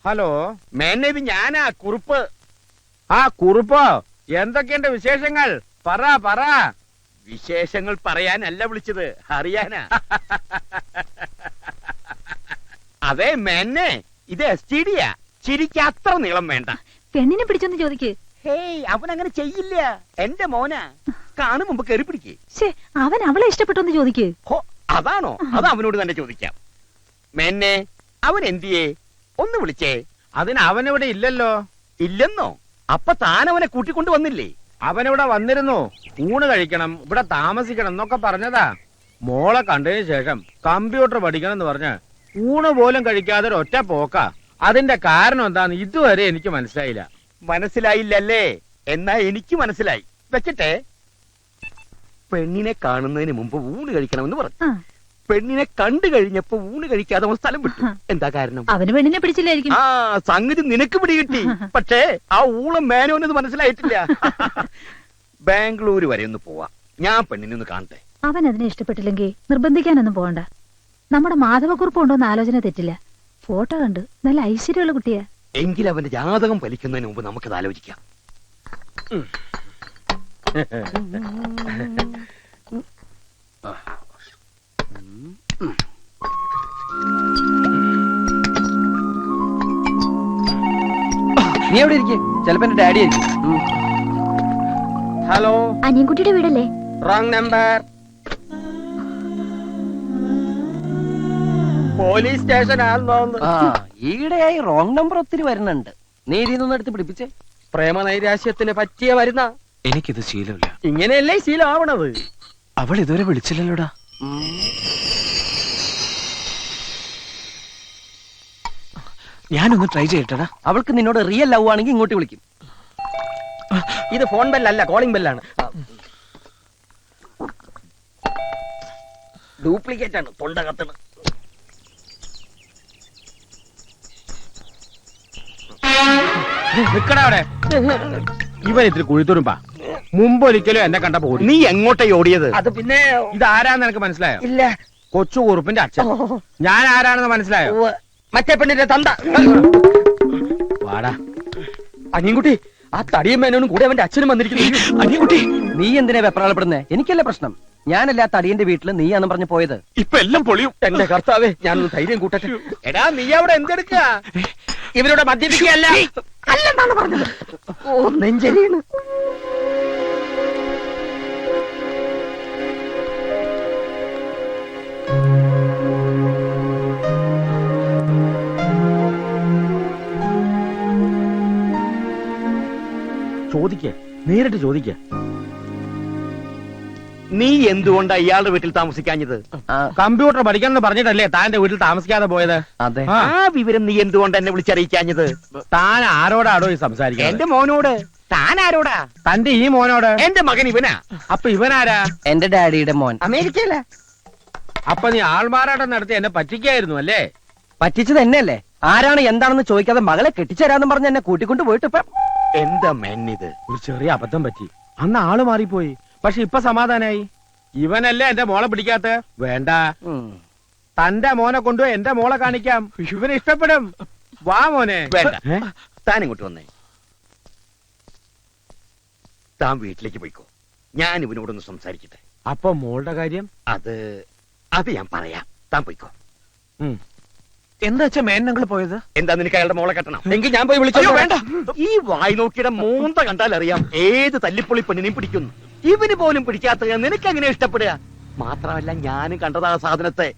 Hello, മേനേത് ഞാനാ കുറുപ്പ്. ആ കുറുപ്പോ, എന്തൊക്കെയുണ്ട് വിശേഷങ്ങൾ? പറ. വിശേഷങ്ങൾ പറയാനല്ല വിളിച്ചത്, അറിയാനാ. അതെ മേന്നെ, ഇത് STD-യാ. ചിരിക്ക് അത്ര നീളം വേണ്ട. പെണ്ണിനെ പിടിച്ചൊന്ന് ചോദിക്ക്. ഹേയ്, അവൻ അങ്ങനെ ചെയ്യില്ല. എന്റെ മോനാ. കാണും മുമ്പ് കയറി പിടിക്ക്. അവൻ അവളെ ഇഷ്ടപ്പെട്ടൊന്ന് ചോദിക്ക്. ഹോ, അതാണോ? അത് അവനോട് തന്നെ ചോദിക്കാം. മേന്നെ, അവൻ എന്തിയേ? ഒന്ന് വിളിച്ചേ. അതിന് അവനിവിടെ ഇല്ലല്ലോ. ഇല്ലെന്നോ? അപ്പൊ താൻ അവനെ കൂട്ടിക്കൊണ്ടു വന്നില്ലേ? അവനിവിടെ വന്നിരുന്നു. ഊണ് കഴിക്കണം, ഇവിടെ താമസിക്കണം എന്നൊക്കെ പറഞ്ഞതാ. മോളെ കണ്ടതിന് ശേഷം കമ്പ്യൂട്ടർ പഠിക്കണം എന്ന് പറഞ്ഞ് ഊണ് പോലും കഴിക്കാതെ ഒറ്റ പോക്ക. അതിന്റെ കാരണം എന്താന്ന് ഇതുവരെ എനിക്ക് മനസ്സിലായില്ല. മനസ്സിലായില്ലല്ലേ? എന്നാ എനിക്ക് മനസ്സിലായി. വെച്ചിട്ടെ. പെണ്ണിനെ കാണുന്നതിന് മുമ്പ് ഊണ് കഴിക്കണമെന്ന് പറഞ്ഞു. പെണ്ണിനെ കണ്ടു കഴിഞ്ഞപ്പോ ഊണ് കഴിക്കാതെ അവൻ സ്ഥലം വിട്ടു. എന്താ കാരണം? അവന് പെണ്ണിനെ പിടിച്ചില്ലായിരിക്കും. ആ സംഗതി നിനക്ക് പിടികിട്ടി. പക്ഷേ ആ ഊളം മേനോന്നത് മനസ്സിലായിട്ടില്ല. ബാംഗ്ലൂര് വരെ ഒന്ന് പോവാ. ഞാൻ പെണ്ണിനെ ഒന്ന് കാണട്ടെ. അവൻ അതിനെ ഇഷ്ടപ്പെട്ടില്ലെങ്കിൽ നിർബന്ധിക്കാനൊന്നും പോകണ്ട. നമ്മുടെ മാധവക്കുറിപ്പ് ഉണ്ടോന്ന് ആലോചന തെറ്റില്ല. ഫോട്ടോ കണ്ട് നല്ല ഐശ്വര്യമുള്ള കുട്ടിയാ. എങ്കിൽ അവന്റെ ജാതകം ഫലിക്കുന്നതിന് മുമ്പ് നമുക്കത് ആലോചിക്കാം. നീ എവിടെ ഇരിക്കും? ചിലപ്പോ എന്റെ ഡാഡി ആയിരിക്കും. ഹലോ, അനിയൻകുട്ടിയുടെ വീടല്ലേ? Wrong number. പോലീസ് സ്റ്റേഷൻ ആണെന്ന്. ഈയിടെയായി റോങ് നമ്പർ ഒത്തിരി വരുന്നുണ്ട്. നീ ഇതിന്നൊന്നും എടുത്ത് പിടിപ്പിച്ചേ. പ്രേമനൈരാശ്യത്തിന് പറ്റിയ വരുന്ന. എനിക്കിത് ശീലമില്ല. ഇങ്ങനെയല്ലേ ശീലമാവണത്? അവൾ ഇതുവരെ വിളിച്ചില്ലല്ലോടാ. ഞാനൊന്ന് ട്രൈ ചെയ്യട്ടെടാ. അവൾക്ക് നിന്നോട് റിയൽ ലവ് ആണെങ്കിൽ ഇങ്ങോട്ട് വിളിക്കും. ഇത് ഫോൺ ബെല്ലല്ല, കോളിംഗ് ബെല്ലാണ്. ഡ്യൂപ്ലിക്കേറ്റ് ആണ്. തൊണ്ട കത്തണ്. നിക്കടാ അവിടെ. ഇവൻ ഇത്തിരി കുഴിത്തുരുമ്പാ. മുമ്പൊരിക്കലും എന്നെ കണ്ടപ്പോ ഓടി. നീ എങ്ങോട്ടേ ഓടിയത്? അത് പിന്നെ ഇതാരാന്ന് എനിക്ക് മനസ്സിലായോ? ഇല്ല. കൊച്ചു കുറുപ്പിന്റെ അച്ഛൻ. ഞാൻ ആരാണെന്ന് മനസ്സിലായോ? മറ്റേ പെണ്ണിന്റെ തന്ത. വാടാ. അനിയൻകുട്ടി, ആ തടിയും മേനോനും കൂടെ അവന്റെ അച്ഛനും വന്നിരിക്കുന്നു. അനിയൻകുട്ടി, നീ എന്തിനാ വെപ്രാളപ്പെടുന്നേ? എനിക്കല്ലേ പ്രശ്നം. ഞാനല്ല ആ തടിയന്റെ വീട്ടില് നീയാണെന്ന് പറഞ്ഞു പോയത്. ഇപ്പൊ എല്ലാം പൊളിയും. എന്റെ കർത്താവേ, ഞാനൊന്ന് ധൈര്യം കൂട്ടട്ടെ. എടാ, നീ അവിടെ എന്തെടുക്ക? ഇവരോട് മദ്യപിക്കുകയല്ല അല്ലെന്നാണ് പറഞ്ഞത്. ഓ, നെഞ്ചരിയാണ്. ചോദിക്ക, നേരിട്ട് ചോദിക്ക. നീ എന്തുകൊണ്ടാ ഇയാളുടെ വീട്ടിൽ താമസിക്കാഞ്ഞത്? കമ്പ്യൂട്ടർ പഠിക്കണം പറഞ്ഞിട്ടല്ലേ താന്റെ വീട്ടിൽ താമസിക്കാതെ പോയത്? അതെ. ആ വിവരം നീ എന്തുകൊണ്ട് എന്നെ വിളിച്ചറിയിക്കാഞ്ഞത്? താൻ ആരോടാടോ ഈ സംസാരിക്കുന്നത്? എന്റെ മോനോട്. താൻ ആരോടാ? തന്റെ ഈ മോനോട്. എന്റെ മകൻ ഇവനാ. അപ്പൊ ഇവനാരാ? എന്റെ ഡാഡിയുടെ മോൻ. അമേരിക്കയില. അപ്പൊ നീ ആൾമാറാട്ടം നടത്തി എന്നെ പറ്റിക്കായിരുന്നു അല്ലേ? പറ്റിച്ചത് എന്നെയല്ലേ? ആരാണ് എന്താണെന്ന് ചോദിക്കാതെ മകളെ കെട്ടിച്ചേരാന്ന് പറഞ്ഞ് എന്നെ കൂട്ടിക്കൊണ്ട് പോയിട്ട് ഇപ്പൊ എന്താ മെന്നിത്? ഒരു ചെറിയ അബദ്ധം പറ്റി. അന്ന് ആള് മാറിപ്പോയി. പക്ഷെ ഇപ്പൊ സമാധാനായി. ഇവനല്ലേ എന്റെ മോളെ പിടിക്കാത്ത? വേണ്ട, തന്റെ മോനെ കൊണ്ടുപോയി എന്റെ മോളെ കാണിക്കാം. ഇവന് ഇഷ്ടപ്പെടും. വാ മോനെ. വേണ്ട, താൻ ഇങ്ങോട്ട് വന്നേ. താൻ വീട്ടിലേക്ക് പോയിക്കോ. ഞാൻ ഇവനോടൊന്ന് സംസാരിക്കട്ടെ. അപ്പൊ മോളുടെ കാര്യം? അത് ഞാൻ പറയാം. താൻ പോയിക്കോ. എന്താ വെച്ചാ മേനങ്ങൾ പോയത്? എന്താ, നിനക്ക് അയാളുടെ മോളെ കെട്ടണം? എങ്കിൽ ഞാൻ പോയി വിളിച്ചോ. വേണ്ട. ഈ വായി നോക്കിയുടെ മോന്ത കണ്ടാൽ അറിയാം ഏത് തല്ലിപ്പൊളി പെണ്ണിനെയും പിടിക്കുന്നു. ഇവന് പോലും പിടിക്കാത്ത നിനക്ക് എങ്ങനെ ഇഷ്ടപ്പെടുക? മാത്രമല്ല, ഞാനും കണ്ടതാ സാധനത്തെ.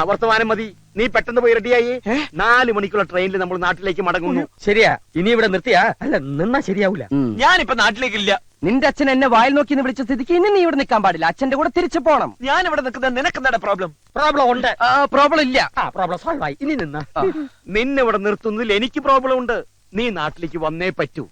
വർത്തമാനം മതി. നീ പെട്ടെന്ന് പോയി റെഡിയായി. 4 മണിക്കുള്ള ട്രെയിനിൽ നമ്മൾ നാട്ടിലേക്ക് മടങ്ങുന്നു. ശരിയാ? ഇനി ഇവിടെ നിർത്തിയാ? അല്ല, നിന്നാ ശരിയാവൂല. ഞാനിപ്പോ നാട്ടിലേക്കില്ല. നിന്റെ അച്ഛൻ എന്നെ വായിൽ നോക്കി എന്ന് വിളിച്ച സ്ഥിതിക്ക് ഇനി നീ ഇവിടെ നിൽക്കാൻ പാടില്ല. അച്ഛന്റെ കൂടെ തിരിച്ചു പോണം. ഞാൻ ഇവിടെ നിൽക്കുന്നത് നിനക്കെന്താ പ്രോബ്ലം? പ്രോബ്ലം ഉണ്ട്. പ്രോബ്ലം ഇല്ല. പ്രോബ്ലം സോൾവ് ആയി. ഇനി നിന്നാ. നിന്നെ ഇവിടെ നിർത്തുന്നതിൽ എനിക്ക് പ്രോബ്ലം ഉണ്ട്. നീ നാട്ടിലേക്ക് വന്നേ പറ്റൂ.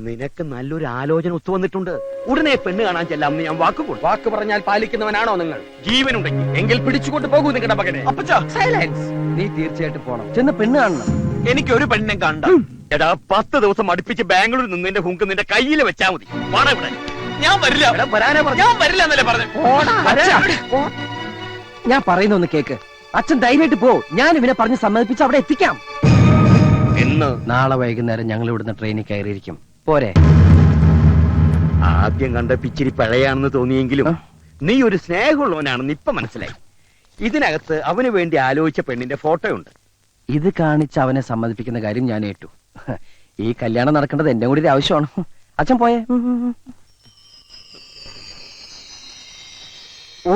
നിനക്ക് നല്ലൊരു ആലോചന ഒത്തുവന്നിട്ടുണ്ട്. ഉടനെ പെണ്ണ് കാണാൻ ചെല്ലാമെന്ന് ഞാൻ വാക്കുകൊള്ളു. വാക്ക് പറഞ്ഞാൽ പാലിക്കുന്നവനാണോ നിങ്ങൾ? ജീവനുണ്ടെങ്കിൽ എങ്കിൽ പിടിച്ചുകൊണ്ട് പോകൂ നിങ്ങളുടെ മകനെ. അപ്പച്ചാ, സൈലൻസ്. നീ തീർച്ചയായിട്ടും പോണം. ചെന്ന് പെണ്ണ് കാണണം. എനിക്ക് ഒരു പെണ്ണിനെ കണ്ട. എടാ, 10 ദിവസം അടുപ്പിച്ച് ബാംഗ്ലൂരിൽ നിന്നതിന്റെ ഹുങ്ക് നിന്റെ കയ്യിൽ വെച്ചാ മതി. വാടാ ഇവിടെ. ഞാൻ വരില്ല. വരാനാ പറഞ്ഞു. ഞാൻ വരില്ല എന്നല്ലേ പറഞ്ഞു. ഞാൻ പറയുന്ന ഒന്ന് കേക്ക്. അച്ഛൻ ധൈര്യമായിട്ട് പോ. ഞാൻ ഇവനെ പറഞ്ഞ് സമ്മതിപ്പിച്ച് അവിടെ എത്തിക്കാം. എന്ന്. നാളെ വൈകുന്നേരം ഞങ്ങൾ ഇവിടുന്ന് ട്രെയിനിൽ കയറിയിരിക്കും. പോരെ? ആദ്യം കണ്ട പിച്ചിരി പഴയാണെന്ന് തോന്നിയെങ്കിലും നീ ഒരു സ്നേഹമുള്ളവനാണെന്ന് ഇപ്പൊ മനസ്സിലായി. ഇതിനകത്ത് അവന് വേണ്ടി ആലോചിച്ച പെണ്ണിന്റെ ഫോട്ടോ ഉണ്ട്. ഇത് കാണിച്ച് അവനെ സമ്മതിപ്പിക്കുന്ന കാര്യം ഞാൻ ഏറ്റു. ഈ കല്യാണം നടക്കേണ്ടത് എന്റെ കൂടി ഒരു ആവശ്യമാണ്. അച്ഛൻ പോയേ.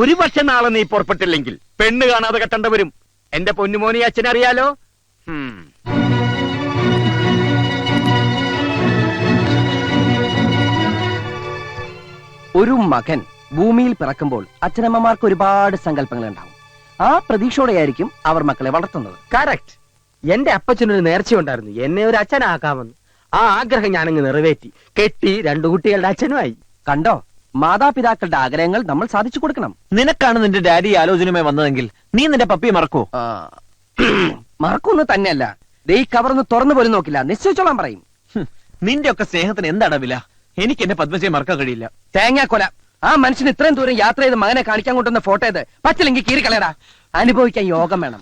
ഒരു പക്ഷെ നാളെ നീ പുറപ്പെട്ടില്ലെങ്കിൽ പെണ്ണ് കാണാതെ കെട്ടേണ്ട വരും. എന്റെ പൊന്നുമോനെ അച്ഛനറിയാലോ. ഒരു മകൻ ഭൂമിയിൽ പിറക്കുമ്പോൾ അച്ഛനമ്മമാർക്ക് ഒരുപാട് സങ്കല്പങ്ങൾ ഉണ്ടാവും. ആ പ്രതീക്ഷയോടെയായിരിക്കും അവർ മക്കളെ വളർത്തുന്നത്. കറക്റ്റ്. എന്റെ അപ്പച്ചനൊരു നേർച്ചയുണ്ടായിരുന്നു, എന്നെ ഒരു അച്ഛനാക്കാമെന്ന്. ആ ആഗ്രഹം ഞാനങ്ങ് നിറവേറ്റി. കെട്ടി 2 കുട്ടികളുടെ അച്ഛനുമായി. കണ്ടോ, മാതാപിതാക്കളുടെ ആഗ്രഹങ്ങൾ നമ്മൾ സാധിച്ചു കൊടുക്കണം. നിനക്കാണ് നിന്റെ ഡാഡി ആലോചനയുമായി വന്നതെങ്കിൽ നീ നിന്റെ പപ്പിയെ മറക്കോ? മറക്കൊന്നും തന്നെയല്ല. ഈ കവറൊന്ന് തുറന്നു പോലും നോക്കില്ല. നിശ്ചയിച്ചോളാൻ പറയും. നിന്റെ ഒക്കെ സ്നേഹത്തിന് എന്താണ് വില? എനിക്ക് എന്റെ പത്മജയെ മറക്കാൻ കഴിയില്ല. തേങ്ങാക്കൊല. ആ മനുഷ്യന് ഇത്രയും ദൂരം യാത്ര ചെയ്ത് മകനെ കാണിക്കാൻ കൊണ്ടുവന്ന ഫോട്ടോ ഇത്. പറ്റില്ലെങ്കിൽ കീറിക്കളയടാ. അനുഭവിക്കാൻ യോഗം വേണം.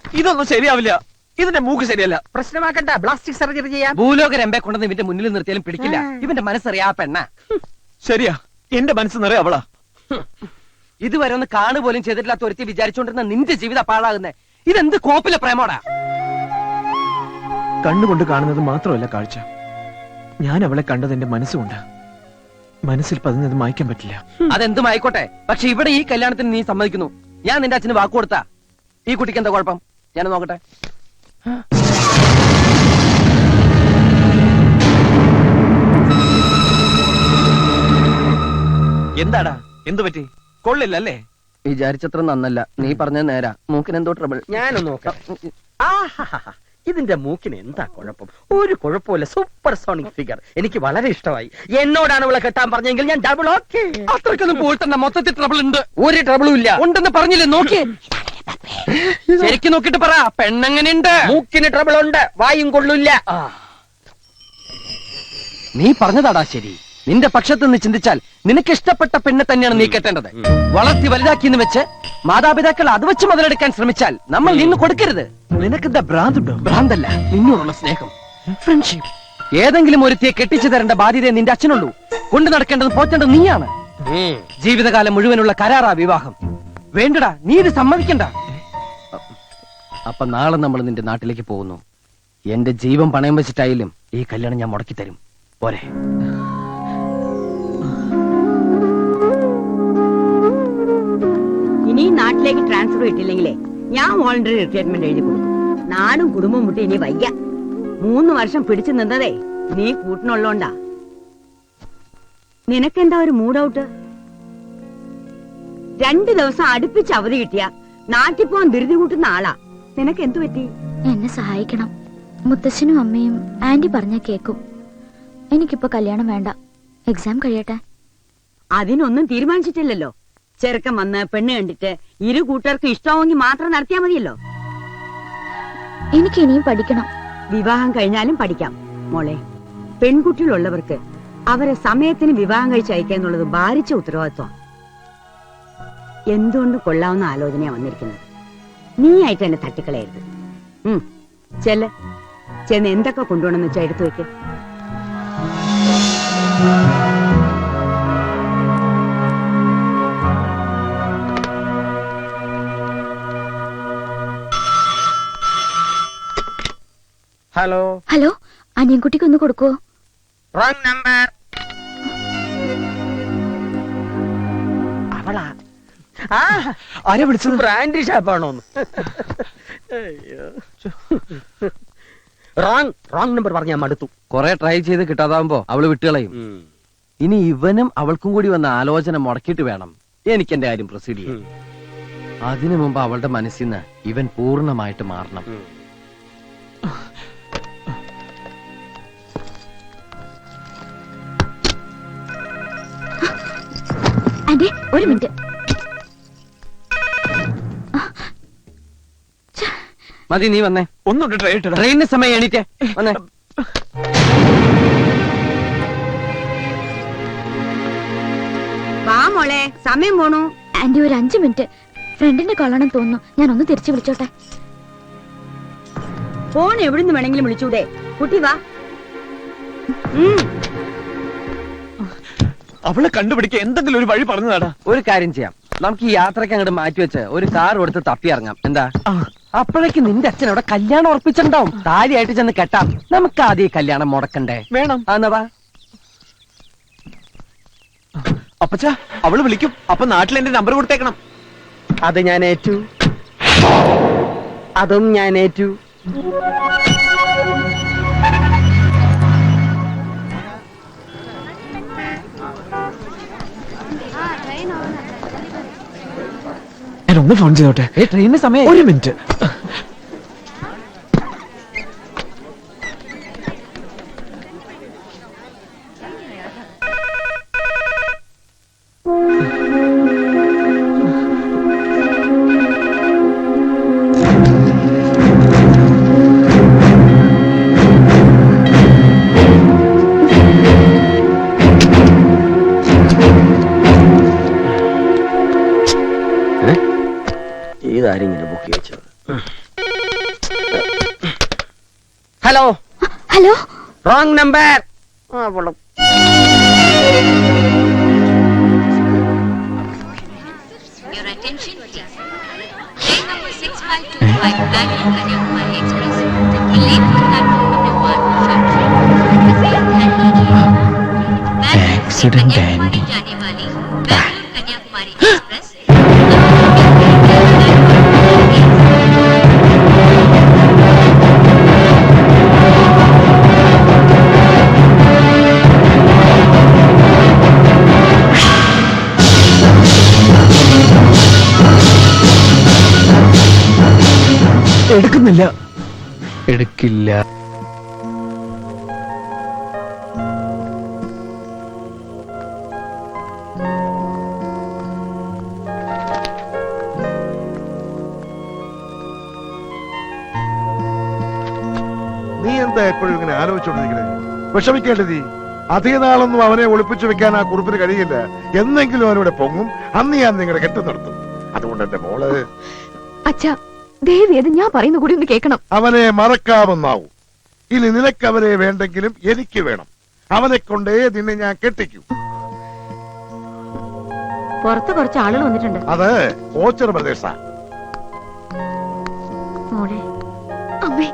ഇതൊന്നും ശരിയാവില്ല. ഇതിന്റെ മൂക്ക് ശരിയല്ല. പ്രശ്നമാക്കണ്ട, പ്ലാസ്റ്റിക് സർജറി ചെയ്യാം. ഭൂലോക രമ്പെ കൊണ്ടുവന്ന് ഇവന്റെ മുന്നിൽ നിർത്തിയാലും പിടിക്കില്ല. ഇവന്റെ മനസ്സറിയാ പെണ്ണ. ശരിയാ, എന്റെ മനസ്സ് നിറയെ അവളാ. ഇതുവരെ ഒന്ന് കാണുപോലും ചെയ്തിട്ടില്ലാത്ത ഒരുത്തി വിചാരിച്ചോണ്ടിരുന്ന നിന്റെ ജീവിതം പാഴാകുന്നേ. ഇതെന്ത് കോപ്പിലെ പ്രേമോടാ. കണ്ണുകൊണ്ട് കാണുന്നത് മാത്രമല്ല കാഴ്ച. ഞാൻ അവളെ കണ്ടത് എന്റെ മനസ്സുകൊണ്ട്. മനസ്സിൽ പതിഞ്ഞത് മായ്ക്കാൻ പറ്റില്ല. അതെന്തും ആയിക്കോട്ടെ, പക്ഷെ ഇവിടെ ഈ കല്യാണത്തിന് നീ സമ്മതിക്കുന്നു. ഞാൻ നിന്റെ അച്ഛന് വാക്ക് കൊടുത്താ. ഈ കുട്ടിക്ക് എന്താ കുഴപ്പം? ഞാൻ നോക്കട്ടെ. എന്താടാ, എന്തു പറ്റി? കൊള്ളില്ല അല്ലേ? വിചാരിച്ചത്ര നന്നല്ല. നീ പറഞ്ഞത് നേരാ. മൂക്കിന് എന്തോ ട്രബിൾ. ഞാനൊന്ന് നോക്കാം. ഇതിന്റെ മൂക്കിന് എന്താ കുഴപ്പം? ഒരു കുഴപ്പമില്ല. Super sonic figure. എനിക്ക് വളരെ ഇഷ്ടമായി. എന്നോടാണ് അവളെ കെട്ടാൻ പറഞ്ഞെങ്കിൽ ഞാൻ ഡബിൾ ഓക്കെ. അത്രക്കൊന്നും പോയിട്ടെന്ന മൊത്തത്തിൽ ട്രബിൾ ഉണ്ട്. ഒരു ട്രബിളും ഇല്ല. ഉണ്ടെന്ന് പറഞ്ഞില്ലേ? നോക്കി ശരിക്കും നോക്കിട്ട് പറ. പെണ്ണെങ്ങനെയുണ്ട്? മൂക്കിന് ട്രബിൾ ഉണ്ട്, വായും കൊള്ളില്ല. നീ പറഞ്ഞതാടാ ശരി. നിന്റെ പക്ഷത്ത് നിന്ന് ചിന്തിച്ചാൽ നിനക്ക് ഇഷ്ടപ്പെട്ട പെണ്ണെ തന്നെയാണ് നീ കെട്ടേണ്ടത്. വളർത്തി വലുതാക്കിയെന്ന് വെച്ച് മാതാപിതാക്കൾ അത് വെച്ച് മുതലെടുക്കാൻ ശ്രമിച്ചാൽ നമ്മൾ നിന്ന് കൊടുക്കരുത്. നിനക്കെന്താ ഭ്രാന്തുണ്ടോ? ഭ്രാന്തല്ല, നിന്നോടുള്ള സ്നേഹം, ഫ്രണ്ട്ഷിപ്പ്. ഏതെങ്കിലും ഒരുത്തിയെ കെട്ടിച്ചു തരേണ്ട ബാധ്യത നിന്റെ അച്ഛനുള്ളൂ. കൊണ്ടു നടക്കേണ്ടത് പോറ്റേണ്ടത് നീയാണ്. ജീവിതകാലം മുഴുവനുള്ള കരാറാ വിവാഹം. വേണ്ടടാ, നീ ഇത് സമ്മതിക്കണ്ട. അപ്പൊ നാളെ നമ്മൾ നിന്റെ നാട്ടിലേക്ക് പോകുന്നു. എന്റെ ജീവൻ പണയം വെച്ചിട്ടായാലും ഈ കല്യാണം ഞാൻ മുടക്കി തരും. പോരെ? ഇനി നാട്ടിലേക്ക് ട്രാൻസ്ഫർ കിട്ടില്ലെങ്കിലേ ഞാൻ വോളണ്ടറി റിട്ടയർമെന്റ് എഴുതി കൊടുക്കും. നാടും കുടുംബം മുട്ടി ഇനി വയ്യ. 3 വർഷം പിടിച്ചു നിന്നതേ നീ കൂട്ടിനുള്ളോണ്ടാ. നിനക്കെന്താ ഒരു മൂഡ് ഔട്ട്? 2 ദിവസം അടുപ്പിച്ച് അവധി കിട്ടിയ നാട്ടിൽ പോവാൻ ധൃതി കൂട്ടുന്ന ആളാ. നിനക്ക് എന്തു പറ്റി? എന്നെ സഹായിക്കണം. മുത്തച്ഛനും അമ്മയും ആന്റി പറഞ്ഞ കേക്കും. എനിക്കിപ്പോ കല്യാണം വേണ്ട. എക്സാം കഴിയട്ടെ. അതിനൊന്നും തീരുമാനിച്ചിട്ടില്ലല്ലോ. ചെറുക്കൻ വന്ന് പെണ്ണ് കണ്ടിട്ട് 2 കൂട്ടർക്കും ഇഷ്ടമാവെങ്കിൽ മാത്രം നടത്തിയാ മതിയല്ലോ. എനിക്ക് ഇനിയും പഠിക്കണം. വിവാഹം കഴിഞ്ഞാലും പഠിക്കാം മോളെ. പെൺകുട്ടികളുള്ളവർക്ക് അവരെ സമയത്തിന് വിവാഹം കഴിച്ചയക്കുക എന്നുള്ളത് ഭാരിച്ച ഉത്തരവാദിത്വം. എന്തുകൊണ്ട് കൊള്ളാവുന്ന ആലോചനയാ വന്നിരിക്കുന്നത്. നീ ആയിട്ട് എന്നെ തട്ടിക്കളയരുത്. ചെന്ന് എന്തൊക്കെ കൊണ്ടുപോകണമെന്ന് വെച്ചാൽ എടുത്തു വെക്ക്. ഹലോ ഹലോ, അനിയൻകുട്ടിക്ക് ഒന്ന് കൊടുക്കുവോ? Wrong number. അവളാ? ആരാ വിളിച്ചത്? ബ്രാൻഡ് ഷാപ്പാണോന്ന്? റോങ് നമ്പർ പറഞ്ഞാൽ മടുത്തു. കൊറേ ട്രൈ ചെയ്ത് കിട്ടാതാവുമ്പോ അവള് വിട്ടുകളയും. ഇനി ഇവനും അവൾക്കും കൂടി വന്ന ആലോചന മുടക്കിയിട്ട് വേണം എനിക്ക് എന്റെ കാര്യം പ്രൊസീഡ് ചെയ്യാൻ. അതിനു മുമ്പ് അവളുടെ മനസ്സിൽ നിന്ന് ഇവൻ പൂർണ്ണമായിട്ട് മാറണം. ആന്റി, ഒരു മിനിറ്റ്. മതി, നീ വന്നേ. ഒന്നുണ്ട് ട്രൈ ഇട്ടടാ. ട്രെയിനിന് സമയം എണീറ്റേ വന്നേ. വാ മോളെ, സമയം പോണു. ആന്റി, ഒരു 5 മിനിറ്റ്. ഫ്രണ്ടിന്റെ കൊള്ളണം തോന്നുന്നു. ഞാൻ ഒന്ന് തിരിച്ചു വിളിച്ചോട്ടെ. ഫോൺ എവിടുന്ന് വേണമെങ്കിലും വിളിച്ചൂടെ? കുട്ടി വാ. അവളെ കണ്ടുപിടിക്കാൻ എന്തെങ്കിലും ഒരു വഴി പറഞ്ഞതാടാ. ഒരു കാര്യം ചെയ്യാം, നമുക്ക് ഈ യാത്രയ്ക്ക് അങ്ങോട്ട് മാറ്റിവെച്ച് ഒരു കാർ കൊടുത്ത് തപ്പി ഇറങ്ങാം. എന്താ? അപ്പോഴേക്ക് നിന്റെ അച്ഛൻ അവിടെ കല്യാണം ഉറപ്പിച്ചിട്ടുണ്ടാവും. താലിയായിട്ട് ചെന്ന് കെട്ടാം. നമുക്ക് ആദ്യം ഈ കല്യാണം മുടക്കണ്ടേ? വേണം. എന്നാ അപ്പച്ചാ, അവള് വിളിക്കും. അപ്പൊ നാട്ടിൽ എന്റെ നമ്പർ കൊടുത്തേക്കണം. അത് ഞാൻ ഏറ്റു, അതും ഞാൻ ഏറ്റു. ഞാൻ ഒന്ന് ഫോൺ ചെയ്തോട്ടെ. ട്രെയിനിന് സമയം. ഒരു മിനിറ്റ്. ഇതാരും ഇങ്ങനെ ബുക്ക് ചെയ്തത്. Hello hello, wrong number. Your attention, please. Train number 6525 Bangalore Kanyakumari Express will leave the platform number 1 shortly. Accident Kanyakumari जाने वाली Bangalore Kanyakumari Express എടുക്കുന്നില്ല. എടുക്കില്ല. നീ എന്താ എപ്പോഴും ഇങ്ങനെ ആലോചിച്ചോണ്ടിരിക്കണേ? വിഷമിക്കേണ്ടത് അധിക നാളൊന്നും അവനെ ഒളിപ്പിച്ചു വെക്കാൻ ആ കുറിപ്പിന് കഴിയില്ല. എന്നെങ്കിലും അവനോട് പൊങ്ങും. അന്ന് ഞാൻ നിങ്ങളുടെ കെട്ട് നടത്തും. അതുകൊണ്ട് എന്റെ മോള് അച്ഛാ, ദേവി അത് ഞാൻ പറയുന്ന കൂടി ഒന്ന് കേൾക്കണം. അവനെ മറക്കാവുന്നാവും. ഇനി നിനക്ക് അവനെ വേണ്ടെങ്കിലും എനിക്ക് വേണം. അവനെ കൊണ്ടേ നിന്നെ ഞാൻ കെട്ടിക്കൂ. പുറത്ത് കുറച്ച് ആളുകൾ വന്നിട്ടുണ്ട്. അത് ഓച്ചർ പ്രദേശ. മോളെ, അമ്മേ,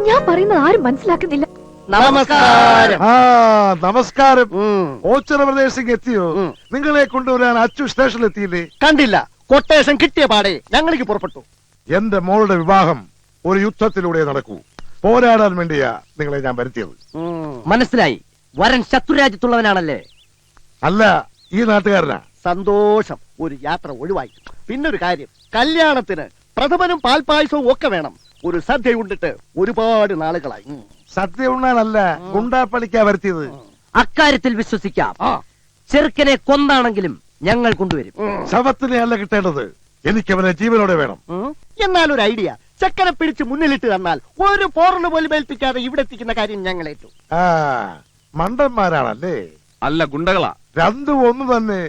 ഞാൻ പറയുന്നത് ആരും മനസ്സിലാക്കുന്നില്ല. നമസ്കാരം. ആ നമസ്കാരം. ഓച്ചർ പ്രദേശത്തേക്ക് എത്തിയോ? നിങ്ങളെ കൊണ്ടുവരാൻ അച്ചു സ്റ്റേഷനിൽ എത്തിയില്ലേ? കണ്ടില്ല. കൊട്ടേഷൻ കിട്ടിയ പാടെ ഞങ്ങൾക്ക് പുറപ്പെട്ടു. എന്റെ മോളുടെ വിവാഹം ഒരു യുദ്ധത്തിലൂടെ നടക്കൂ. പോരാടാൻ വേണ്ടിയാ നിങ്ങളെ ഞാൻ വരുത്തിയത്. മനസ്സിലായി. വരൻ ശത്രുരാജ്യത്തുള്ളവനാണല്ലേ? അല്ല, ഈ നാട്ടുകാരനാ. സന്തോഷം. ഒരു യാത്ര ഒഴിവായി. പിന്നൊരു കാര്യം, കല്യാണത്തിന് പ്രഥമനും പാൽപായസവും ഒക്കെ വേണം. ഒരു സദ്യ ഉണ്ടിട്ട് ഒരുപാട് നാളുകളായി. സദ്യ ഉണ്ണാനല്ല, ഗുണ്ടാപ്പണിക്കാ വരുത്തിയത്. അക്കാര്യത്തിൽ വിശ്വസിക്കാം. ചെറുക്കനെ കൊന്നാണെങ്കിലും ഞങ്ങൾ കൊണ്ടുവരും. ശവത്തിനെ അല്ല കിട്ടേണ്ടത്, എനിക്കവനെ ജീവനോടെ വേണം. എന്നാൽ ഒരു ഐഡിയ, ചെക്കനെ പിടിച്ച് മുന്നിലിട്ട് തന്നാൽ ഒരു പോറിന് പോലും ഏൽപ്പിക്കാതെ ഇവിടെ എത്തിക്കുന്ന കാര്യം ഞങ്ങൾ ഏറ്റു. ആ മണ്ടന്മാരാണല്ലേ? അല്ല, ഗുണ്ടകളാ. രണ്ടും ഒന്ന് തന്നെ.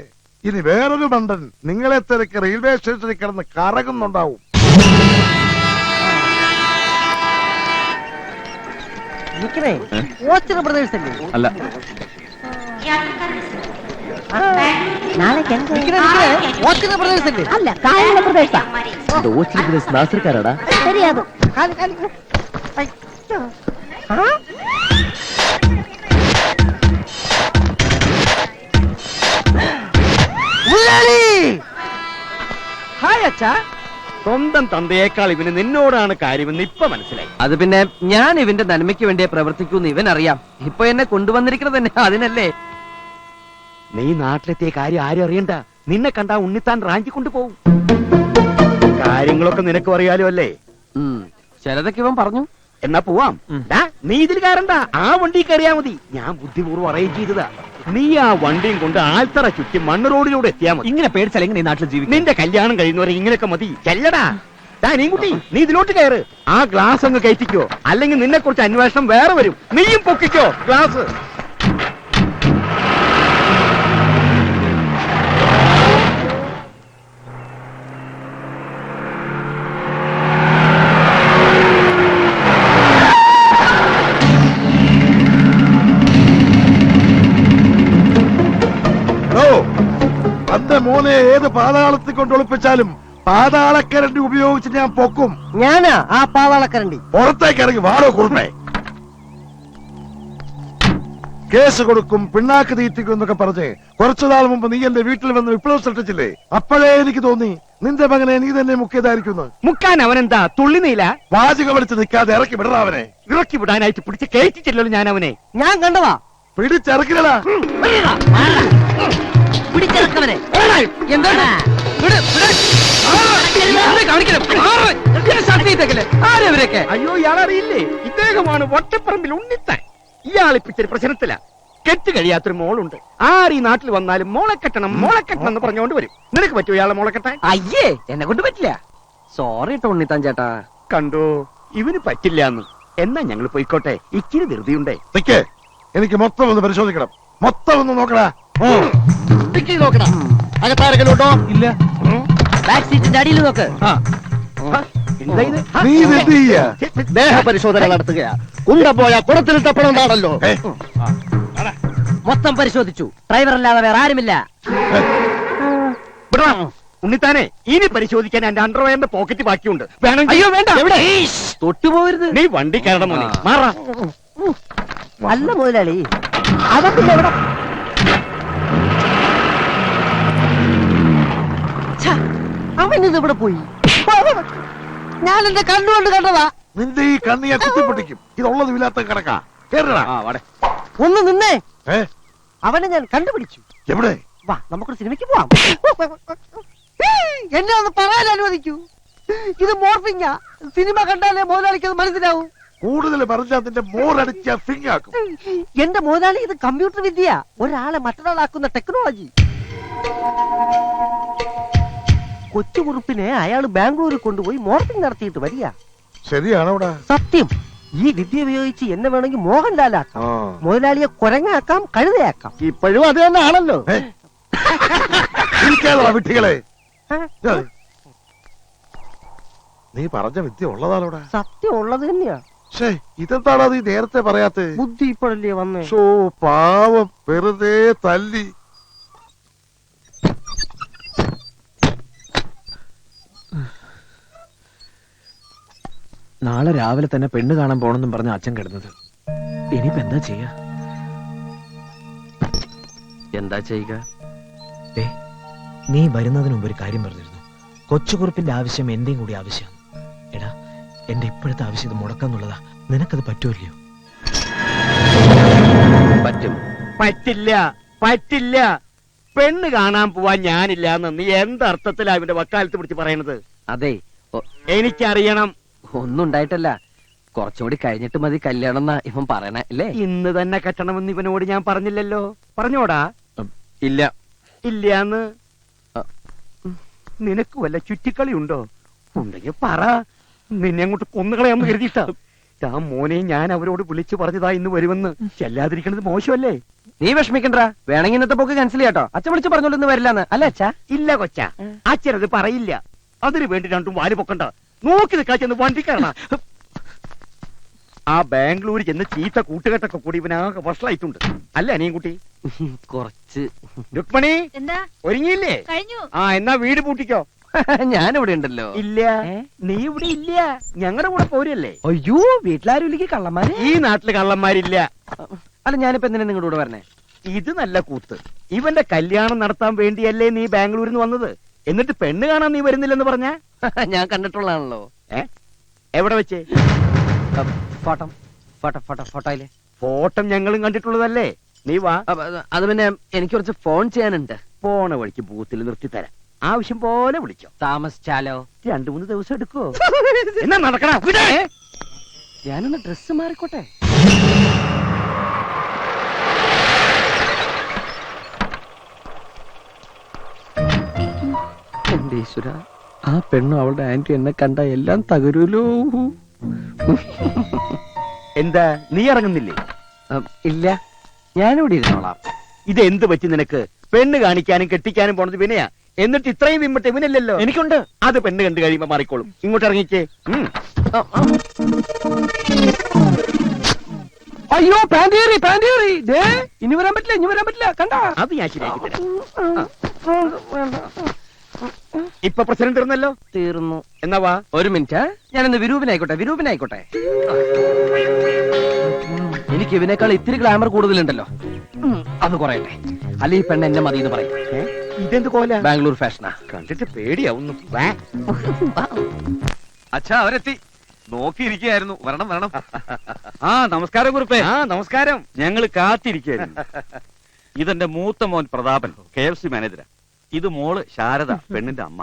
ഇനി വേറൊരു മണ്ടൻ നിങ്ങളെ തിരക്ക് റെയിൽവേ സ്റ്റേഷനിൽ കിടന്ന് കറങ്ങുന്നുണ്ടാവും. പ്രദേശല്ലേ? അല്ല, പ്രദേശല്ലേ? അല്ല, കായലുള്ള പ്രദേശ. നാസർക്കാരാടാ. ശരിയാത്. ഹായ് അച്ഛാ. സ്വന്തം തന്തയേക്കാൾ ഇവന് നിന്നോടാണ് കാര്യമെന്ന് ഇപ്പൊ മനസ്സിലായി. അത് പിന്നെ ഞാൻ ഇവന്റെ നന്മയ്ക്ക് വേണ്ടിയേ പ്രവർത്തിക്കൂന്ന് ഇവൻ അറിയാം. ഇപ്പൊ എന്നെ കൊണ്ടുവന്നിരിക്കുന്നത് തന്നെ അതിനല്ലേ. നീ നാട്ടിലെത്തിയ കാര്യം ആരും അറിയണ്ട. നിന്നെ കണ്ടാ ഉണ്ണിത്താൻ റാഞ്ചി കൊണ്ടുപോകും. കാര്യങ്ങളൊക്കെ നിനക്കും അറിയാലോ അല്ലേ? ചിലതൊക്കെ ഇവൻ പറഞ്ഞു. എന്നാ പോവാം. നീ ഇതിൽ കയറണ്ട, ആ വണ്ടി കയറിയാ മതി. ഞാൻ ബുദ്ധിപൂർവ്വം അറേഞ്ച് ചെയ്തതാ. നീ ആ വണ്ടിയും കൊണ്ട് ആൽത്തറ ചുറ്റി മണ്ണ് റോഡിലൂടെ എത്തിയാ മതി. ഇങ്ങനെ പേടിച്ചാൽ എങ്ങനെ ഈ നാട്ടിൽ ജീവിക്കും? നിന്റെ കല്യാണം കഴിയുന്നവരെ ഇങ്ങനെയൊക്കെ മതി. ചെല്ലടാ. നീൻകുട്ടി, നീ ഇതിലോട്ട് കയറ്. ആ ഗ്ലാസ് അങ്ങ് കയറ്റിക്കോ, അല്ലെങ്കിൽ നിന്നെ കുറിച്ച് അന്വേഷണം വേറെ വരും. നീയും പൊക്കിക്കോ ഗ്ലാസ്. പാതാളത്തിൽ കൊണ്ട് ഒളിപ്പിച്ചാലും പാതാളക്കരണ്ടി ഉപയോഗിച്ച് ഞാൻ പൊക്കും. ഞാനാ ആ പാതാളക്കരണ്ടി. പുറത്തേക്ക് ഇറങ്ങി വാടോ കുറുമേ. കേസ് കൊടുക്കും, പിണ്ണാക്ക് തീറ്റിക്കും എന്നൊക്കെ പറഞ്ഞ് കുറച്ചു നാൾ മുമ്പ് നീ എന്റെ വീട്ടിൽ വന്ന് വിപ്ലവം സൃഷ്ടിച്ചില്ലേ? അപ്പോഴേ എനിക്ക് തോന്നി നിന്റെ മകനെ നീ തന്നെ മുക്കിയതായിരിക്കുന്നു. മുക്കാൻ അവനെന്താ തുള്ളിനീല? വാചകം വലിച്ച് നിൽക്കാതെ ഇറക്കി വിടറ അവനെ. ഇറക്കി വിടാനായിട്ട് പിടിച്ച് കയറ്റിച്ചില്ലല്ലോ ഞാൻ അവനെ. ഞാൻ കണ്ടതാ. പിടിച്ചിറക്കില്ലടാ. പിടിച്ചിറക്കവനെ. എന്താണ് ആരവരൊക്കെ? അയ്യോ ഇയാളറിയില്ലേ? ഇദ്ദേഹമാണ് വട്ടപ്പറമ്പിൽ ഉണ്ണിത്താൻ. ഇയാളിപ്പിച്ചൊരു പ്രശ്നത്തില. കെട്ട് കഴിയാത്തൊരു മോളുണ്ട്. ആര് ഈ നാട്ടിൽ വന്നാലും മോളെ കെട്ടണം എന്ന് പറഞ്ഞുകൊണ്ട് വരും. നിനക്ക് പറ്റുമോ ഇയാളെ മോളെ കെട്ടാൻ? അയ്യേ, എന്നെ കൊണ്ട് പറ്റില്ല. സോറി ടോണിത്താൻ ചേട്ടാ. കണ്ടോ, ഇവന് പറ്റില്ല എന്ന്. എന്നാ ഞങ്ങൾ പോയിക്കോട്ടെ, ഇച്ചിരി ധൃതിയുണ്ടേ. നിക്ക്, എനിക്ക് മൊത്തം ഒന്ന് പരിശോധിക്കണം. മൊത്തം ഒന്ന് നോക്കടാ. നോക്കണം. അകത്താരെങ്കിലും ഉണ്ടോ? ഇല്ല. ബാക്ക് സീറ്റിന്റെ അടിയിൽ നോക്ക്. നീ ഇത് എന്ത് ചെയ്യാ? ദേഹപരിശോധന നടത്തുകയാ. കുണ്ട പോയ കുടത്തിൽ തപ്പണമെന്നാണല്ലോ. മൊത്തം പരിശോധിച്ചു. ഡ്രൈവർ അല്ലാതെ വേറെ ആരുമില്ല. ഉണ്ണിത്താനെ, ഇനി പരിശോധിക്കാൻ എന്റെ അണ്ടർവെയറിന്റെ പോക്കറ്റ് ബാക്കിയുണ്ട്. വേണം. അയ്യോ വേണ്ട. തൊട്ടുപോകരുത്. നീ വണ്ടി കയറണം മോനെ. മാറാ. അല്ല മുതലാളി, അതൊക്കെ എവിടെ? അവനിത് ഇവിടെ പോയി. ഞാൻ എന്റെ കണ്ണുകൊണ്ട് കണ്ടതാ. നിന്റെ ഈ കണ്ണിയെ കുത്തിപ്പൊട്ടിക്കും. ഇതുള്ളതും ഇല്ലാത്ത കിടക്കാ. കേറടാ. ഒന്ന് നിന്നേ. ഏ? അവനെ ഞാൻ കണ്ടുപിടിച്ചു. എവിടെ? വാ, നമുക്കൊരു സിനിമയ്ക്ക് പോവാം. എന്നെ ഒന്ന് പറയാൻ അനുവദിക്കൂ. ഇത് മോർഫിങ്ങാ. സിനിമ കണ്ടാലേ മുതലാളിക്ക് അത് മനസ്സിലാവും. കൂടുതൽ പറഞ്ഞാൽ നിന്റെ മോറടിച്ച ഫിങ്ങാക്കും. എന്റെ മുതലാളി, ഇത് കമ്പ്യൂട്ടർ വിദ്യ. ഒരാളെ മറ്റൊരാളാക്കുന്ന ടെക്നോളജി. കൊച്ചുകുറുപ്പിനെ അയാൾ ബാംഗ്ലൂരിൽ കൊണ്ടുപോയി മോർഫിംഗ് നടത്തിയിട്ട് വരിക. ശരിയാണോടാ? സത്യം. ഈ വിദ്യ ഉപയോഗിച്ച് എന്നെ വേണമെങ്കിൽ മോഹൻലാലാക്കാം, മുതലാളിയെ കുരങ്ങാക്കാം, കഴുതയാക്കാം. ഇപ്പോഴും അത് തന്നെ ആണല്ലോ. വിട്ടികളെ, നീ പറഞ്ഞ വിദ്യ ഉള്ളതാണോടാ? സത്യം ഉള്ളത് തന്നെയാ. ഇതെന്താടാ നീ നേരത്തെ പറയാത്ത? ബുദ്ധി ഇപ്പോഴല്ലേ വന്നേ. പാവം, വെറുതെ തല്ലി. നാളെ രാവിലെ തന്നെ പെണ്ണ് കാണാൻ പോണെന്നും പറഞ്ഞ അച്ഛൻ കിടന്നത്. ഇനിയിപ്പോ എന്താ ചെയ്യാ? എന്താ ചെയ്യുക? നീ വരുന്നതിന് മുമ്പ് ഒരു കാര്യം പറഞ്ഞിരുന്നു. കൊച്ചുകുറുപ്പിന്റെ ആവശ്യം എന്റെയും കൂടി ആവശ്യമാണ്. എടാ, എന്റെ ഇപ്പോഴത്തെ ആവശ്യം ഇത് മുടക്കാന്നുള്ളതാ. നിനക്കത് പറ്റുമല്ലയോ? പറ്റും. പറ്റില്ല, പറ്റില്ല. പെണ്ണ് കാണാൻ പോവാൻ ഞാനില്ല എന്ന് നീ എന്തർത്ഥത്തിലാ ഇവന്റെ വക്കാലത്ത് പിടിച്ച് പറയണത്? അതെ, എനിക്കറിയണം. ഒന്നും ഉണ്ടായിട്ടല്ല. കുറച്ചുകൂടി കഴിഞ്ഞിട്ട് മതി കല്യാണം എന്നാ ഇവൻ പറയണേ അല്ലേ? ഇന്ന് തന്നെ കെട്ടണമെന്ന് ഇവനോട് ഞാൻ പറഞ്ഞില്ലല്ലോ. പറഞ്ഞോടാ? ഇല്ല. ഇല്ലാന്ന്. നിനക്ക് വല്ല ചുറ്റിക്കളി ഉണ്ടോ? ഉണ്ടെങ്കിൽ പറ. നിന്നെ അങ്ങോട്ട് കൊന്നുകളയാന്ന് കരുതിയിട്ടാ. ആ മോനെ ഞാൻ അവരോട് വിളിച്ചു പറഞ്ഞതാ ഇന്ന് വരുമെന്ന്. ചെല്ലാതിരിക്കണത് മോശമല്ലേ? നീ വിഷമിക്കണ്ട. വേണമെങ്കിൽ ഇന്നത്തെ പോക്ക് ക്യാൻസൽ ചെയ്യാട്ടോ. അച്ഛൻ വിളിച്ച് പറഞ്ഞോളൂ ഇന്ന് വരില്ലാന്ന്. അല്ലേ അച്ഛാ? ഇല്ല കൊച്ചാ, അച്ഛനത് പറയില്ല. അതിനു വേണ്ടി രണ്ടും വാല് പൊക്കണ്ട. നോക്കി നിൽക്കാ ചെന്ന് വണ്ടി കയറണം. ആ ബാംഗ്ലൂരിൽ ചെന്ന് ചീത്ത കൂട്ടുകെട്ടൊക്കെ കൂടി ഇവനാകെ വഷളായിട്ടുണ്ട്. അല്ല അനിയൻകുട്ടി? കുറച്ച്. രുക്മണി, എന്താ ഒരുങ്ങിയില്ലേ? കഴിഞ്ഞു. ആ, എന്നാ വീട് പൂട്ടിക്കോ. ഞാനിവിടെ ഉണ്ടല്ലോ. ഇല്ല, നീ ഇവിടെ ഇല്ല. ഞങ്ങളുടെ കൂടെ പോരല്ലേ? അയ്യോ, വീട്ടിലാരും ഇല്ലെങ്കിൽ കള്ളന്മാര്. ഈ നാട്ടില് കള്ളന്മാരില്ല. അല്ല, ഞാനിപ്പോ എന്തിനാ നിങ്ങളുടെ കൂടെ വരണേ? ഇത് നല്ല കൂത്ത്. ഇവന്റെ കല്യാണം നടത്താൻ വേണ്ടിയല്ലേ നീ ബാംഗ്ലൂരിൽ നിന്ന് വന്നത്? എന്നിട്ട് പെണ്ണ് കാണാൻ നീ വരുന്നില്ലെന്ന് പറഞ്ഞ? ഞാൻ കണ്ടിട്ടുള്ളതാണല്ലോ. എവിടെ വെച്ച്? ഫോട്ടോയിലെ ഫോട്ടം ഞങ്ങളും കണ്ടിട്ടുള്ളതല്ലേ. നീ വാ. അത് പിന്നെ എനിക്ക് കുറച്ച് ഫോൺ ചെയ്യാനുണ്ട്. പോണ വഴിക്ക് ബൂത്തിൽ നിർത്തിത്തരാം. ആവശ്യം പോലെ വിളിച്ചോ. താമസിച്ചാലോ? 2-3 ദിവസം എടുക്കോ? എന്നാ നടക്കണ. ഞാനൊന്ന് ഡ്രസ് മാറിക്കോട്ടെ. എന്റെ ഈശ്വര, ആ പെണ്ണും അവളുടെ ആന്റി എന്നെ കണ്ട എല്ലാം തകരൂലോ. എന്താ, നീ ഇറങ്ങുന്നില്ലേ? ഇല്ല, ഞാനിവിടെ ഇരുന്നോളാം. ഇത് എന്ത് പറ്റി നിനക്ക്? പെണ്ണ് കാണിക്കാനും കെട്ടിക്കാനും പോണത് വിനയാ. എന്നിട്ട് ഇത്രയും വിമ്പട്ട് ഇവനല്ലല്ലോ. എനിക്കുണ്ട്. അത് പെണ്ണ് കണ്ടു കഴിയുമ്പോ മാറിക്കോളും. ഇങ്ങോട്ട് ഇറങ്ങിക്കേ. അയ്യോ, പാൻറ്റേറി. ഇനി വരാൻ പറ്റില്ല. കണ്ട, അത് ഞാൻ ശരിയാക്കി തരാം. ഇപ്പൊ പ്രസിഡന്റ് തീർന്നല്ലോ. തീർന്നു. എന്നാ വാ. ഒരു മിനിറ്റ്, ഞാനിന്ന് വിരൂപനായിക്കോട്ടെ. എനിക്ക് ഇവനേക്കാൾ ഇത്തിരി ഗ്ലാമർ കൂടുതലുണ്ടല്ലോ. അത് കുറയട്ടെ, അല്ലെ ഈ പെണ്ണ് എന്നെ മതി എന്ന് പറയും. ഇതെന്ത് കോല? ബാംഗ്ലൂർ ഫാഷനാ. കണ്ടിട്ട് പേടിയാവുന്നു. അച്ഛാ, അവരെത്തി. നോക്കിയിരിക്കുകയായിരുന്നു. വരണം. ആ നമസ്കാരം കുറുപ്പേ. ആ നമസ്കാരം. ഞങ്ങൾ കാത്തിരിക്കുകയായിരുന്നു. ഇതെന്റെ മൂത്ത മോൻ പ്രതാപൻ, KFC മാനേജരാ. ഇത് മോള് ശാരദ, പെണ്ണിന്റെ അമ്മ.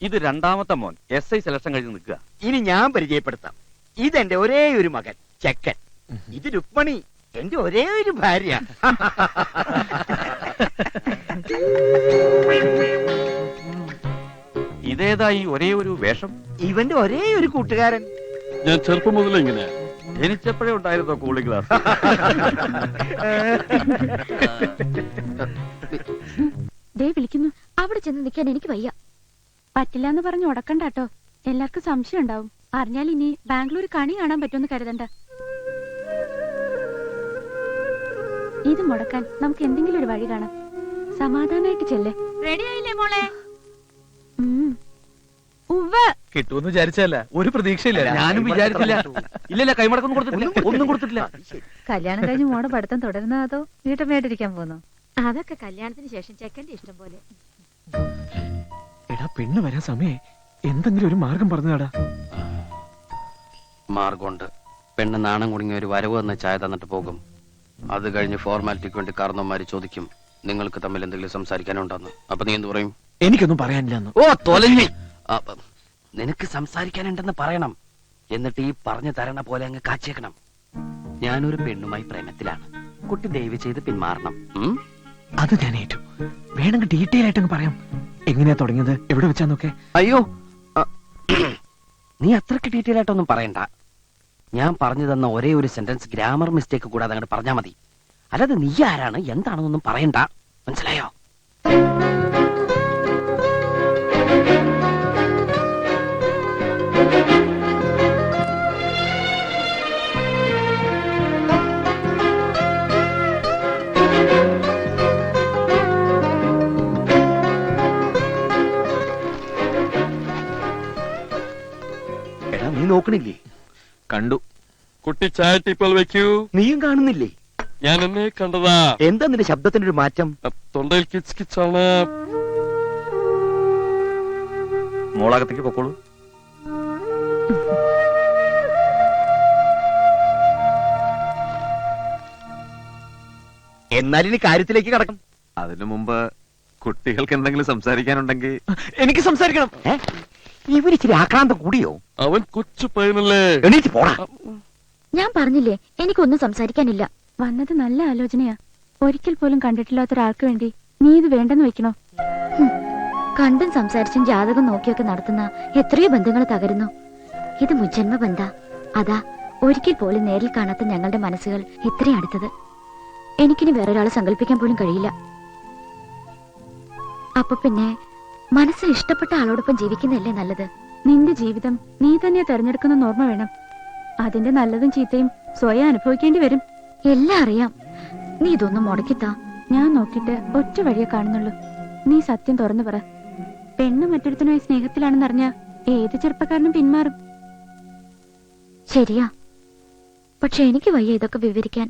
ഇത് രണ്ടാമത്തെ മോൻ, SI സെലക്ഷൻ കഴിഞ്ഞ് നിൽക്കുക. ഇനി ഞാൻ പരിചയപ്പെടുത്താം. ഇതെന്റെ ഒരേ ഒരു മകൻ ചെക്കൻ. ഇത് രുക്മണി, എന്റെ ഒരേ ഒരു ഭാര്യ. ഇതേതായി ഒരേ ഒരു വേഷം? ഇവന്റെ ഒരേ ഒരു കൂട്ടുകാരൻ. ഞാൻ ചെറുപ്പം മുതലേ ഇങ്ങനെ ജനിച്ചപ്പോഴേ ഉണ്ടായിരുന്നോ കൂളിംഗ് ഗ്ലാസ്? ദേ വിളിക്കുന്നു. അവിടെ ചെന്ന് നിൽക്കാൻ എനിക്ക് വയ്യ. പറ്റില്ല എന്ന് പറഞ്ഞ് ഉടക്കണ്ടാട്ടോ. എല്ലാവർക്കും സംശയം ഉണ്ടാവും. അറിഞ്ഞാൽ ഇനി ബാംഗ്ലൂർ കണി കാണാൻ പറ്റുമെന്ന് കരുതണ്ട. ഇത് മുടക്കാൻ നമുക്ക് എന്തെങ്കിലും ഒരു വഴി കാണാം. സമാധാനായിട്ട് ചെല്ലേ. റെഡി ആയില്ലേ മോളെ? കിട്ടുമെന്ന് വിചാരിച്ചല്ല, ഒരു പ്രതീക്ഷയില്ല. ഞാനും വിചാരിച്ചില്ല. ഇല്ലല്ല, കൈമടക്കൊന്നും കൊടുത്തിട്ടില്ല, ഒന്നും കൊടുത്തിട്ടില്ല. കല്യാണം കഴിഞ്ഞ് മോടെ പഠിത്തം തുടരുന്നോ അതോ വീട്ടമ്മയായിട്ടിരിക്കാൻ പോന്നോ? അതൊക്കെ കല്യാണത്തിന് ശേഷം ചെക്കന്റെ ഇഷ്ടം പോലെ. എടാ, പെണ്ണ് വരാൻ സമയേ, എന്തെങ്കിലും ഒരു മാർഗം പറഞ്ഞാടാ. മാർഗമുണ്ട്. പെണ്ണ് നാണം കുടുങ്ങിയ ഒരു വരവ് എന്ന ചായ തന്നിട്ട് പോകും. അത് കഴിഞ്ഞ് ഫോർമാലിറ്റിക്ക് വേണ്ടി കാരണവന്മാര് ചോദിക്കും, നിങ്ങൾക്ക് തമ്മിൽ എന്തെങ്കിലും സംസാരിക്കാനുണ്ടെന്ന്. അപ്പൊ നീ എന്ത് പറയും? എനിക്കൊന്നും പറയാനില്ലെന്ന്. ഓ തൊലഞ്ഞി. നിനക്ക് സംസാരിക്കാനുണ്ടെന്ന് പറയണം. എന്നിട്ട് ഈ പറഞ്ഞു തരണ പോലെ അങ്ങ് കാച്ചേക്കണം. ഞാനൊരു പെണ്ണുമായി പ്രേമത്തിലാണ്. കുട്ടി ദയവ് ചെയ്ത് പിന്മാറണം. അത് ഞാൻ ഏറ്റു. വേണമെങ്കിൽ ഡീറ്റെയിൽ ആയിട്ട് അങ്ങ് പറയാം. എങ്ങനെയാ തുടങ്ങിയത്, എവിടെ വെച്ചാന്നൊക്കെ. അയ്യോ, നീ അത്രക്ക് ഡീറ്റെയിൽ ആയിട്ടൊന്നും പറയണ്ട. ഞാൻ പറഞ്ഞു തന്ന ഒരേ ഒരു സെന്റൻസ് ഗ്രാമർ മിസ്റ്റേക്ക് കൂടാതെ അങ്ങോട്ട് പറഞ്ഞാൽ മതി. അല്ലാതെ നീ ആരാണ് എന്താണെന്നൊന്നും പറയണ്ട. മനസ്സിലായോ? എടാ, നീ നോക്കണില്ലേ? കണ്ടു. കുട്ടി ചായ ടീപ്പോൾ വെക്കൂ. നീയും കാണുന്നില്ലേ? ഞാൻ എന്നെ കണ്ടതാ. എന്താ നിന്റെ ശബ്ദത്തിന്റെ ഒരു മാറ്റം? തൊണ്ടയിൽ കിച്ച് കിച്ചാണ്. മോളകത്തേക്ക് പൊക്കോളൂ. എന്നാൽ ഇനി കാര്യത്തിലേക്ക് കടക്കാം. അതിനു മുമ്പ് കുട്ടികൾക്ക് എന്തെങ്കിലും സംസാരിക്കാനുണ്ടെങ്കിൽ. എനിക്ക് സംസാരിക്കണം. ഇവരിച്ചിരി ആക്രാന്തം കൂടിയോ? അവൻ കൊച്ചു പയ്യനല്ലേ. എണീറ്റ് പോടാ. ഞാൻ പറഞ്ഞില്ലേ, എനിക്കൊന്നും സംസാരിക്കാനില്ല. വന്നത് നല്ല ആലോചനയാ. ഒരിക്കൽ പോലും കണ്ടിട്ടില്ലാത്ത ഒരാൾക്ക് വേണ്ടി നീ ഇത് വേണ്ടെന്ന് വെക്കണോ? കണ്ടും സംസാരിച്ചും ജാതകം നോക്കിയൊക്കെ നടത്തുന്ന എത്രയോ ബന്ധങ്ങൾ തകരുന്നു. ഇത് മുജ്ജന്മ ബന്ധ. അതാ ഒരിക്കൽ പോലും നേരിൽ കാണാത്ത ഞങ്ങളുടെ മനസ്സുകൾ ഇത്രയും അടുത്തത്. എനിക്കിനി വേറൊരാളെ സങ്കല്പിക്കാൻ പോലും കഴിയില്ല. അപ്പൊ പിന്നെ മനസ്സിൽ ഇഷ്ടപ്പെട്ട ആളോടൊപ്പം ജീവിക്കുന്നതല്ലേ നല്ലത്? നിന്റെ ജീവിതം നീ തന്നെ തെരഞ്ഞെടുക്കുന്ന ഓർമ്മ വേണം. അതിന്റെ നല്ലതും ചീത്തയും സ്വയം അനുഭവിക്കേണ്ടി വരും. എല്ലാം അറിയാം. നീ ഇതൊന്നും മുടക്കിത്താ. ഞാൻ നോക്കിയിട്ട് ഒറ്റ വഴിയെ കാണുന്നുള്ളൂ. നീ സത്യം തുറന്നു പറ. പെണ്ണ് മറ്റൊരുത്തനുമായി സ്നേഹത്തിലാണെന്നറിഞ്ഞ ഏത് ചെറുപ്പക്കാരനും പിന്മാറും. ശരിയാ, പക്ഷെ എനിക്ക് വയ്യ ഇതൊക്കെ വിവരിക്കാൻ.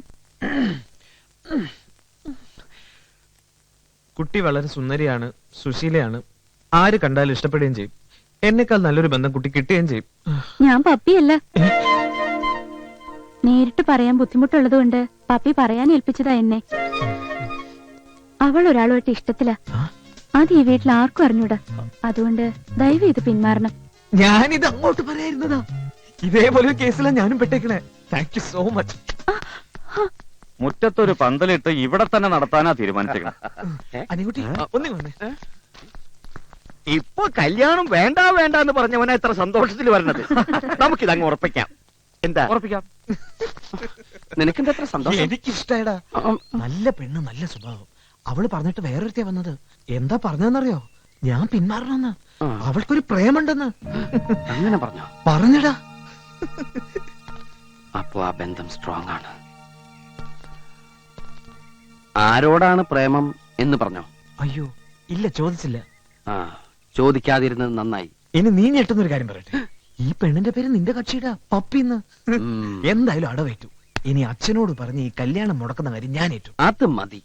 കുട്ടി വളരെ സുന്ദരിയാണ്, സുശീലയാണ്. ആര് കണ്ടാലും ഇഷ്ടപ്പെടുകയും ചെയ്യും. എന്നെക്കാൾ നല്ലൊരു ബന്ധം കുട്ടി കിട്ടുകയും ചെയ്യും. ഞാൻ പപ്പിയല്ല. നേരിട്ട് പറയാൻ ബുദ്ധിമുട്ടുള്ളത് കൊണ്ട് പപ്പി പറയാൻ ഏൽപ്പിച്ചതാ എന്നെ. അവൾ ഒരാളുമായിട്ട് ഇഷ്ടത്തില. അത് ഈ വീട്ടിൽ ആർക്കും അറിഞ്ഞൂടാ. അതുകൊണ്ട് ദയവ് ഇത് പിന്മാറണം. ഞാനിത് അങ്ങോട്ട് പറയായിരുന്നതാ. ഇതേപോലെ ഒരു കേസിലാണ് ഞാനും പെട്ടേക്കണേ. Thank you so much. മുറ്റത്തൊരു പന്തലിട്ട് ഇവിടെ തന്നെ നടത്താനാ തീരുമാനിച്ചേക്കണം. അനികുട്ടി ഒന്നും വന്നേ. ഇപ്പൊ കല്യാണം വേണ്ട വേണ്ട എന്ന് പറഞ്ഞവനാ ഇത്ര സന്തോഷത്തിൽ വരണത്. നമുക്കിതങ്ങ് ഉറപ്പിക്കാം. എന്താ? ഉറപ്പിക്കാം. നിനക്കെന്താ എത്ര സന്തോഷം? എനിക്കിഷ്ടായടാ. നല്ല പെണ്ണ്, നല്ല സ്വഭാവം. അവള് പറഞ്ഞിട്ട് വേറൊരുത്തിയാ വന്നത്. എന്താ പറഞ്ഞതെന്നറിയോ? ഞാൻ പിന്മാറണമെന്ന്. അവൾക്കൊരു പ്രേമുണ്ടെന്ന്. അങ്ങനെ പറഞ്ഞോ? പറഞ്ഞടാ. അപ്പോ ആ ബന്ധം സ്ട്രോങ് ആണ്. ആരോടാണ് പ്രേമം എന്ന് പറഞ്ഞോ? അയ്യോ ഇല്ല, ചോദിച്ചില്ല. ആ, ചോദിക്കാതിരുന്നത് നന്നായി. ഇനി നീ ഞെട്ടുന്നൊരു കാര്യം പറയട്ടെ, ഈ പെണ്ണിന്റെ പേര് നിന്റെ കക്ഷിയുടെ പപ്പിന്ന്. എന്തായാലും അടവേറ്റു. ഇനി അച്ഛനോട് പറഞ്ഞ് ഈ കല്യാണം മുടക്കുന്ന കാര്യം ഞാൻ ഏറ്റു. അത് മതി.